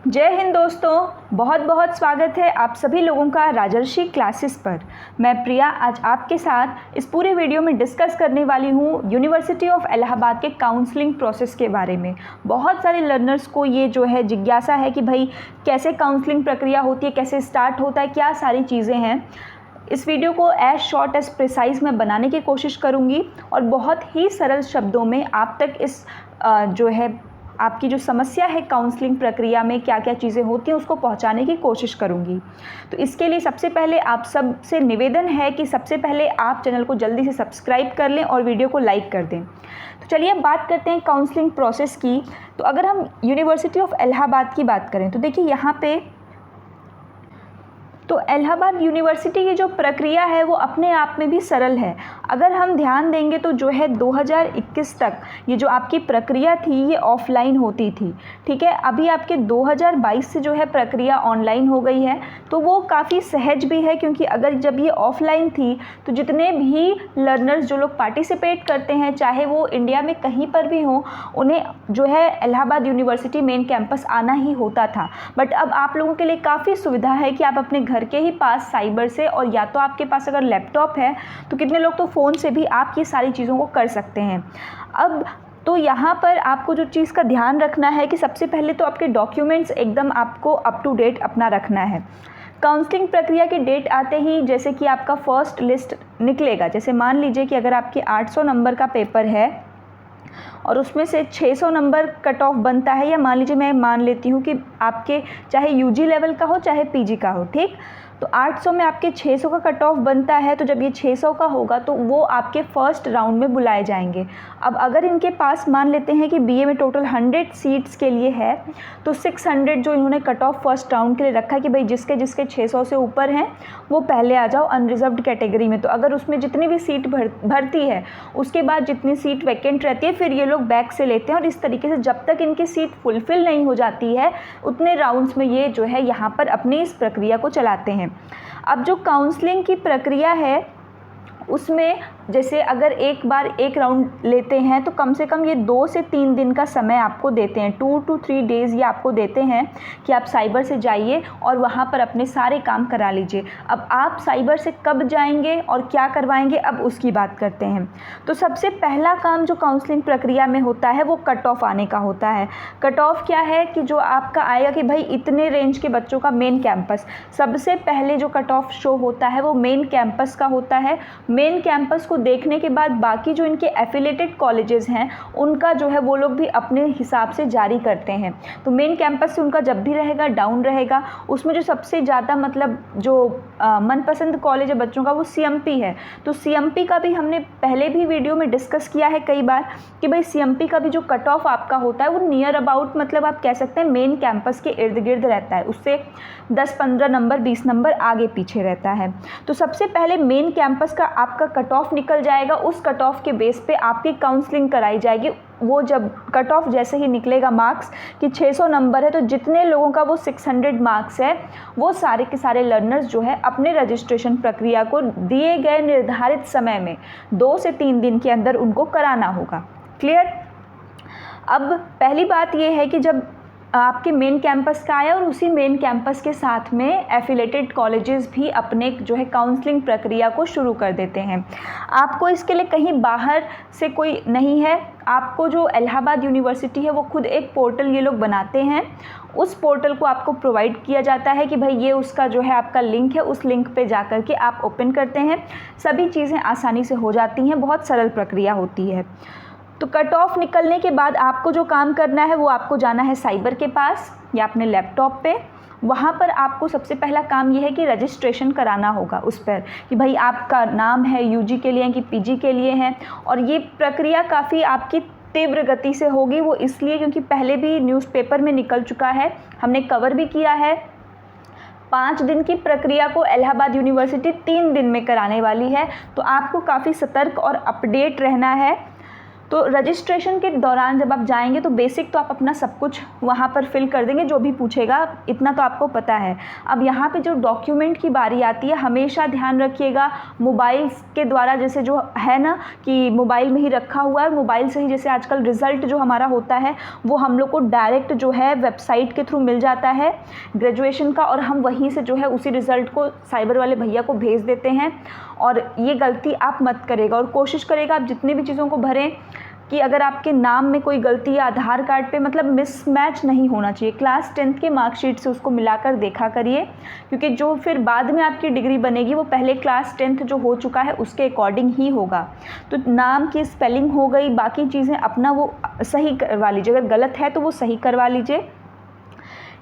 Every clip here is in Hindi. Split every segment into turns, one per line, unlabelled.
जय हिंद दोस्तों, बहुत बहुत स्वागत है आप सभी लोगों का राजर्षि क्लासेस पर। मैं प्रिया आज आपके साथ इस पूरे वीडियो में डिस्कस करने वाली हूँ यूनिवर्सिटी ऑफ इलाहाबाद के काउंसलिंग प्रोसेस के बारे में। बहुत सारे लर्नर्स को ये जो है जिज्ञासा है कि भाई कैसे काउंसलिंग प्रक्रिया होती है, कैसे स्टार्ट होता है, क्या सारी चीज़ें हैं। इस वीडियो को एज शॉर्ट एज प्रिसाइज मैं बनाने की कोशिश करूँगी और बहुत ही सरल शब्दों में आप तक इस जो है आपकी जो समस्या है काउंसलिंग प्रक्रिया में क्या क्या चीज़ें होती हैं उसको पहुंचाने की कोशिश करूंगी। तो इसके लिए सबसे पहले आप सबसे निवेदन है कि सबसे पहले आप चैनल को जल्दी से सब्सक्राइब कर लें और वीडियो को लाइक कर दें। तो चलिए अब बात करते हैं काउंसलिंग प्रोसेस की। तो अगर हम यूनिवर्सिटी ऑफ इलाहाबाद की बात करें तो देखिए यहाँ पे तो इलाहाबाद यूनिवर्सिटी की जो प्रक्रिया है वो अपने आप में भी सरल है। अगर हम ध्यान देंगे तो जो है 2021 तक ये जो आपकी प्रक्रिया थी ये ऑफलाइन होती थी, ठीक है। अभी आपके 2022 से जो है प्रक्रिया ऑनलाइन हो गई है, तो वो काफ़ी सहज भी है क्योंकि अगर जब ये ऑफलाइन थी तो जितने भी लर्नर्स जो लोग पार्टिसिपेट करते हैं चाहे वो इंडिया में कहीं पर भी हों, उन्हें जो है इलाहाबाद यूनिवर्सिटी मेन कैंपस आना ही होता था। बट अब आप लोगों के लिए काफ़ी सुविधा है कि आप अपने घर के ही पास साइबर से, और या तो आपके पास अगर लैपटॉप है तो कितने लोग तो फ़ोन से भी आप ये सारी चीज़ों को कर सकते हैं। अब तो यहाँ पर आपको जो चीज़ का ध्यान रखना है कि सबसे पहले तो आपके डॉक्यूमेंट्स एकदम आपको अप टू डेट अपना रखना है। काउंसलिंग प्रक्रिया की डेट आते ही जैसे कि आपका फर्स्ट लिस्ट निकलेगा, जैसे मान लीजिए कि अगर आपके 800 नंबर का पेपर है और उसमें से 600 नंबर कट ऑफ बनता है, या मान लीजिए मैं मान लेती हूँ कि आपके चाहे यूजी लेवल का हो चाहे पीजी का हो, ठीक, तो 800 में आपके 600 का कट ऑफ बनता है। तो जब ये 600 का होगा तो वो आपके फर्स्ट राउंड में बुलाए जाएंगे। अब अगर इनके पास मान लेते हैं कि बीए में टोटल 100 सीट्स के लिए है तो 600 जो इन्होंने कट ऑफ फर्स्ट राउंड के लिए रखा है कि भाई जिसके 600 से ऊपर हैं वो पहले आ जाओ अनरिजर्व्ड कैटेगरी में। तो अगर उसमें जितनी भी सीट भरती है उसके बाद जितनी सीट वैकेंट रहती है फिर ये लोग बैक से लेते हैं, और इस तरीके से जब तक इनकी सीट फुलफिल नहीं हो जाती है उतने राउंड्स में ये जो है यहाँ पर अपनी इस प्रक्रिया को चलाते हैं। अब जो काउंसलिंग की प्रक्रिया है उसमें जैसे अगर एक बार एक राउंड लेते हैं तो कम से कम ये 2 से 3 दिन का समय आपको देते हैं, 2 to 3 डेज़ ये आपको देते हैं कि आप साइबर से जाइए और वहाँ पर अपने सारे काम करा लीजिए। अब आप साइबर से कब जाएंगे और क्या करवाएंगे अब उसकी बात करते हैं। तो सबसे पहला काम जो काउंसलिंग प्रक्रिया में होता है वो कट ऑफ आने का होता है। कट ऑफ क्या है कि जो आपका आएगा कि भाई इतने रेंज के बच्चों का मेन कैंपस, सबसे पहले जो कट ऑफ शो होता है वो मेन कैंपस का होता है। मेन कैंपस को देखने के बाद बाकी जो इनके एफिलेटेड कॉलेजेस हैं उनका जो है वो लोग भी अपने हिसाब से जारी करते हैं। तो मेन कैंपस से उनका जब भी रहेगा डाउन रहेगा। उसमें जो सबसे ज़्यादा मतलब जो मनपसंद कॉलेज है बच्चों का वो सीएमपी है। तो सीएमपी का भी हमने पहले भी वीडियो में डिस्कस किया है कई बार कि भाई सीएमपी का भी जो कट ऑफ आपका होता है वो नियर अबाउट मतलब आप कह सकते हैं मेन कैंपस के इर्द गिर्द रहता है, उससे 10-15 नंबर 20 नंबर आगे पीछे रहता है। तो सबसे पहले मेन कैंपस का आपका कट ऑफ निकल जाएगा, उस कट ऑफ के बेस पे आपकी काउंसलिंग कराई जाएगी। वो जब कट ऑफ जैसे ही निकलेगा मार्क्स कि 600 नंबर है तो जितने लोगों का वो 600 मार्क्स है वो सारे के सारे लर्नर्स जो है अपने रजिस्ट्रेशन प्रक्रिया को दिए गए निर्धारित समय में 2 से 3 दिन के अंदर उनको कराना होगा। क्लियर। अब पहली बात ये है कि जब आपके मेन कैंपस का आया और उसी मेन कैंपस के साथ में एफिलेटेड कॉलेजेस भी अपने जो है काउंसलिंग प्रक्रिया को शुरू कर देते हैं। आपको इसके लिए कहीं बाहर से कोई नहीं है, आपको जो इलाहाबाद यूनिवर्सिटी है वो खुद एक पोर्टल ये लोग बनाते हैं। उस पोर्टल को आपको प्रोवाइड किया जाता है कि भाई ये उसका जो है आपका लिंक है, उस लिंक पे जा कर के आप ओपन करते हैं, सभी चीज़ें आसानी से हो जाती हैं, बहुत सरल प्रक्रिया होती है। तो कट ऑफ निकलने के बाद आपको जो काम करना है वो आपको जाना है साइबर के पास या अपने लैपटॉप पे। वहाँ पर आपको सबसे पहला काम ये है कि रजिस्ट्रेशन कराना होगा उस पर कि भाई आपका नाम है यूजी के लिए कि पीजी के लिए है। और ये प्रक्रिया काफ़ी आपकी तीव्र गति से होगी, वो इसलिए क्योंकि पहले भी न्यूज़पेपर में निकल चुका है, हमने कवर भी किया है। 5 दिन की प्रक्रिया को इलाहाबाद यूनिवर्सिटी 3 दिन में कराने वाली है, तो आपको काफ़ी सतर्क और अपडेट रहना है। तो रजिस्ट्रेशन के दौरान जब आप जाएंगे तो बेसिक तो आप अपना सब कुछ वहाँ पर फिल कर देंगे, जो भी पूछेगा इतना तो आपको पता है। अब यहाँ पे जो डॉक्यूमेंट की बारी आती है, हमेशा ध्यान रखिएगा मोबाइल के द्वारा, जैसे जो है ना कि मोबाइल में ही रखा हुआ है, मोबाइल से ही जैसे आजकल रिज़ल्ट जो हमारा होता है वो हम लोग को डायरेक्ट जो है वेबसाइट के थ्रू मिल जाता है ग्रेजुएशन का, और हम वहीं से जो है उसी रिज़ल्ट को साइबर वाले भैया को भेज देते हैं। और ये गलती आप मत करेगा, और कोशिश करेगा आप जितनी भी चीज़ों को भरें कि अगर आपके नाम में कोई गलती या आधार कार्ड पे मतलब मिसमैच नहीं होना चाहिए, क्लास 10th के मार्कशीट से उसको मिलाकर देखा करिए, क्योंकि जो फिर बाद में आपकी डिग्री बनेगी वो पहले क्लास 10th जो हो चुका है उसके अकॉर्डिंग ही होगा। तो नाम की स्पेलिंग हो गई, बाकी चीज़ें अपना वो सही करवा लीजिए, अगर गलत है तो वो सही करवा लीजिए।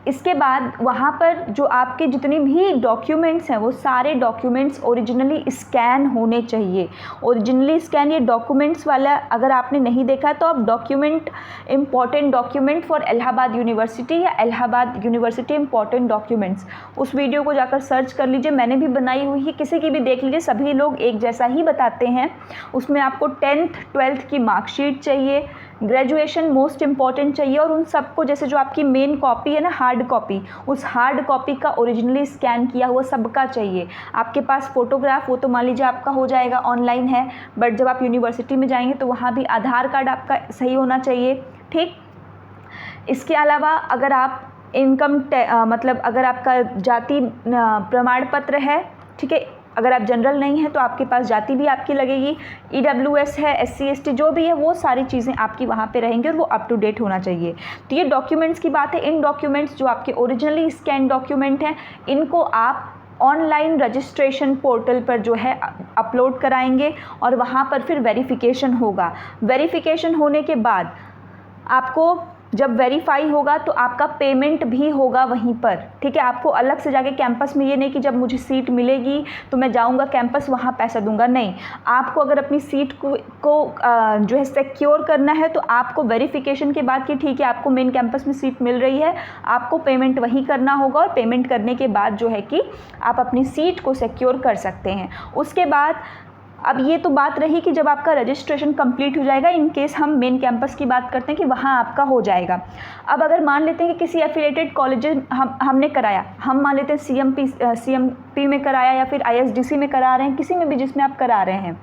इसके बाद वहाँ पर जो आपके जितने भी डॉक्यूमेंट्स हैं वो सारे डॉक्यूमेंट्स ओरिजिनली स्कैन होने चाहिए। ओरिजिनली स्कैन, ये डॉक्यूमेंट्स वाला अगर आपने नहीं देखा तो आप document important document for Allahabad university या इलाहाबाद यूनिवर्सिटी इम्पॉर्टेंट डॉक्यूमेंट्स, उस वीडियो को जाकर सर्च कर लीजिए, मैंने भी बनाई हुई है, किसी की भी देख लीजिए, सभी लोग एक जैसा ही बताते हैं। उसमें आपको 10th 12th की मार्कशीट चाहिए, ग्रेजुएशन मोस्ट इम्पॉर्टेंट चाहिए, और उन सबको जैसे जो आपकी मेन कॉपी है ना हार्ड कॉपी, उस हार्ड कॉपी का ओरिजिनली स्कैन किया हुआ सबका चाहिए। आपके पास फ़ोटोग्राफ वो तो मान लीजिए आपका हो जाएगा, ऑनलाइन है, बट जब आप यूनिवर्सिटी में जाएंगे तो वहाँ भी आधार कार्ड आपका सही होना चाहिए, ठीक। इसके अलावा अगर आप इनकम मतलब अगर आपका जाति प्रमाण पत्र है, ठीक है, अगर आप जनरल नहीं हैं तो आपके पास जाति भी आपकी लगेगी, EWS है, SC ST जो भी है वो सारी चीज़ें आपकी वहाँ पे रहेंगी और वो अप टू डेट होना चाहिए। तो ये डॉक्यूमेंट्स की बात है। इन डॉक्यूमेंट्स जो आपके ओरिजिनली स्कैन डॉक्यूमेंट हैं इनको आप ऑनलाइन रजिस्ट्रेशन पोर्टल पर जो है अपलोड कराएंगे और वहाँ पर फिर वेरिफिकेशन होगा। वेरिफिकेशन होने के बाद आपको जब वेरीफाई होगा तो आपका पेमेंट भी होगा वहीं पर, ठीक है। आपको अलग से जाके कैंपस में, ये नहीं कि जब मुझे सीट मिलेगी तो मैं जाऊंगा कैंपस वहाँ पैसा दूंगा, नहीं। आपको अगर अपनी सीट को जो है सिक्योर करना है तो आपको वेरिफिकेशन के बाद कि ठीक है आपको मेन कैंपस में सीट मिल रही है, आपको पेमेंट वहीं करना होगा, और पेमेंट करने के बाद जो है कि आप अपनी सीट को सिक्योर कर सकते हैं। उसके बाद अब ये तो बात रही कि जब आपका रजिस्ट्रेशन कंप्लीट हो जाएगा, इन केस हम मेन कैंपस की बात करते हैं कि वहाँ आपका हो जाएगा। अब अगर मान लेते हैं कि किसी एफिलिएटेड कॉलेज हमने कराया, हम मान लेते हैं CMP में कराया या फिर ISDC में करा रहे हैं, किसी में भी जिसमें आप करा रहे हैं,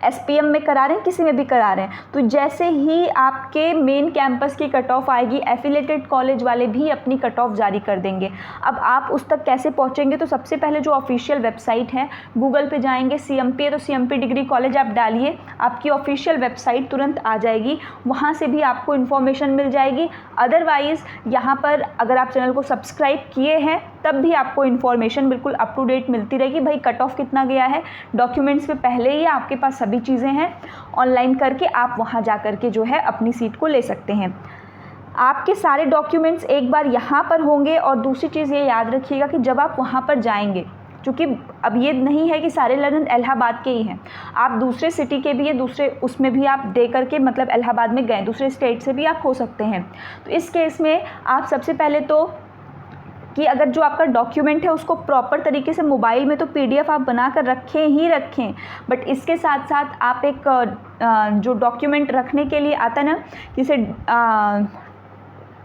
SPM में करा रहे हैं, किसी में भी करा रहे हैं, तो जैसे ही आपके मेन कैंपस की कट ऑफ आएगी एफिलिएटेड कॉलेज वाले भी अपनी कट ऑफ जारी कर देंगे। अब आप उस तक कैसे पहुंचेंगे, तो सबसे पहले जो ऑफिशियल वेबसाइट है, गूगल पे जाएंगे, CMP है तो CMP डिग्री कॉलेज आप डालिए, आपकी ऑफिशियल वेबसाइट तुरंत आ जाएगी, वहाँ से भी आपको इन्फॉर्मेशन मिल जाएगी। अदरवाइज़ यहाँ पर अगर आप चैनल को सब्सक्राइब किए हैं तब भी आपको इन्फॉर्मेशन बिल्कुल अप टू डेट मिलती रहेगी, भाई कट ऑफ कितना गया है, डॉक्यूमेंट्स में पहले ही आपके पास सभी चीज़ें हैं, ऑनलाइन करके आप वहाँ जा कर के जो है अपनी सीट को ले सकते हैं। आपके सारे डॉक्यूमेंट्स एक बार यहाँ पर होंगे, और दूसरी चीज़ ये याद रखिएगा कि जब आप वहाँ पर जाएंगे, क्योंकि अब ये नहीं है कि सारे लर्नर इलाहाबाद के ही हैं, आप दूसरे सिटी के भी हैं, दूसरे उसमें भी आप दे करके मतलब इलाहाबाद में गए, दूसरे स्टेट से भी आप हो सकते हैं। तो इस केस में आप सबसे पहले तो कि अगर जो आपका डॉक्यूमेंट है उसको प्रॉपर तरीके से मोबाइल में तो PDF आप बना कर रखें, बट इसके साथ साथ आप एक जो डॉक्यूमेंट रखने के लिए आता है ना,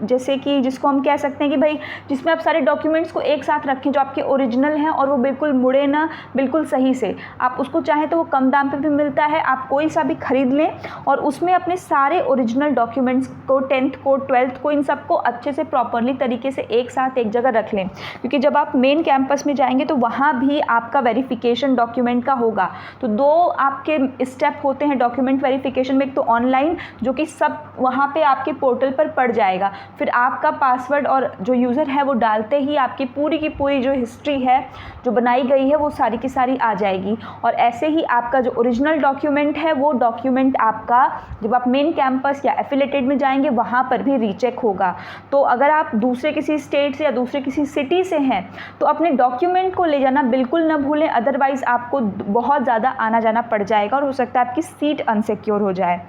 जैसे कि जिसको हम कह सकते हैं कि भाई जिसमें आप सारे डॉक्यूमेंट्स को एक साथ रखें जो आपके ओरिजिनल हैं और वो बिल्कुल मुड़े ना, बिल्कुल सही से। आप उसको चाहें तो वो कम दाम पे भी मिलता है, आप कोई सा भी ख़रीद लें और उसमें अपने सारे ओरिजिनल डॉक्यूमेंट्स को 10th को 12th को इन सबको अच्छे से प्रॉपरली तरीके से एक साथ एक जगह रख लें, क्योंकि जब आप मेन कैंपस में जाएंगे तो वहाँ भी आपका वेरिफिकेशन डॉक्यूमेंट का होगा। तो 2 आपके स्टेप होते हैं डॉक्यूमेंट वेरिफिकेशन में, एक तो ऑनलाइन जो कि सब वहाँ पर आपके पोर्टल पर पड़ जाएगा, फिर आपका पासवर्ड और जो यूज़र है वो डालते ही आपकी पूरी की पूरी जो हिस्ट्री है जो बनाई गई है वो सारी की सारी आ जाएगी। और ऐसे ही आपका जो ओरिजिनल डॉक्यूमेंट है वो डॉक्यूमेंट आपका जब आप मेन कैंपस या एफिलिएटेड में जाएंगे वहाँ पर भी रीचेक होगा। तो अगर आप दूसरे किसी स्टेट से या दूसरे किसी सिटी से हैं तो अपने डॉक्यूमेंट को ले जाना बिल्कुल न भूलें, अदरवाइज़ आपको बहुत ज़्यादा आना जाना पड़ जाएगा और हो सकता है आपकी सीट अनसिक्योर हो जाए।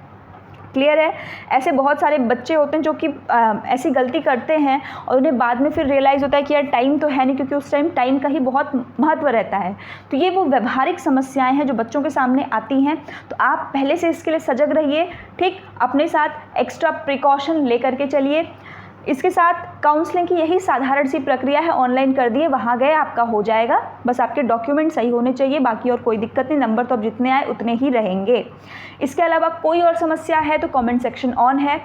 क्लियर है? ऐसे बहुत सारे बच्चे होते हैं जो कि ऐसी गलती करते हैं और उन्हें बाद में फिर रियलाइज़ होता है कि यार टाइम तो है नहीं, क्योंकि उस टाइम टाइम का ही बहुत महत्व रहता है। तो ये वो व्यवहारिक समस्याएं हैं जो बच्चों के सामने आती हैं। तो आप पहले से इसके लिए सजग रहिए, ठीक, अपने साथ एक्स्ट्रा प्रिकॉशन ले करके चलिए। इसके साथ काउंसलिंग की यही साधारण सी प्रक्रिया है, ऑनलाइन कर दिए, वहाँ गए, आपका हो जाएगा। बस आपके डॉक्यूमेंट सही होने चाहिए, बाकी और कोई दिक्कत नहीं। नंबर तो अब जितने आए उतने ही रहेंगे। इसके अलावा कोई और समस्या है तो कमेंट सेक्शन ऑन है।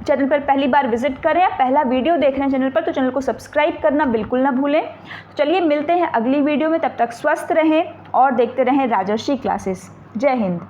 चैनल पर पहली बार विजिट करें, पहला वीडियो देख रहे हैं चैनल पर, तो चैनल को सब्सक्राइब करना बिल्कुल ना भूलें। तो चलिए मिलते हैं अगली वीडियो में, तब तक स्वस्थ रहें और देखते रहें राजर्षि क्लासेस। जय हिंद।